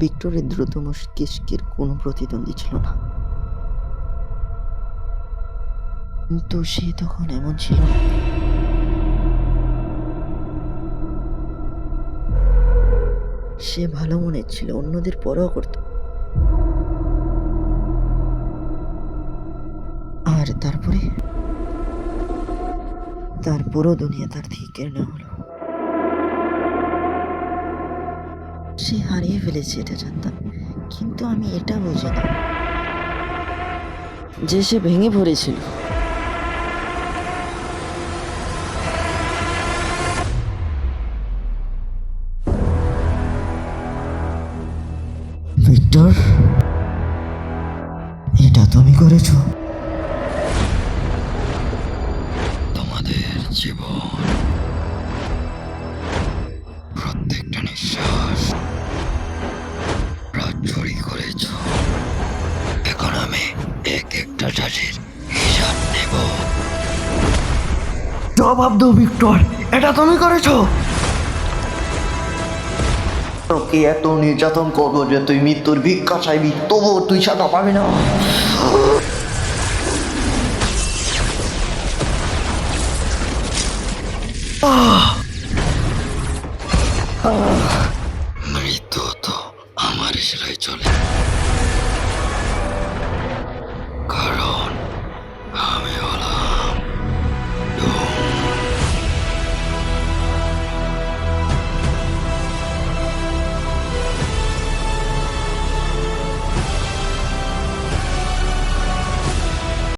ভিক্টরের দ্রুত মস্তিষ্কের কোনো প্রতিদ্বন্দ্বী ছিল না, কিন্তু সে তখন এমন ছিল না। সে ভালো মনের ছিল, অন্যদের পরোয়া করত। আর তারপরে তার পুরো দুনিয়া তার থেকে কেড়ে নেওয়া হলো। সে হারিয়ে ফেলেছে এটা জানতাম, কিন্তু আমি এটা বুঝিনি যে সে ভেঙে পড়েছিল। ভিক্টর, এটা তুমি করেছো। তোমাদের জীবন, প্রত্যেকটা নিঃশ্বাস রাত চুরি করেছ। এখন আমি এক একটা চাষের হিসাব নেব। জবাব দাও ভিক্টর, এটা তুমি করেছো। তোকে এত নির্যাতন করবো যে তুই মৃত্যুর ভিক্ষা চাইবি, তবুও তুই সেটা পাবি না। মৃত্যু তো আমার ইশারায় চলে।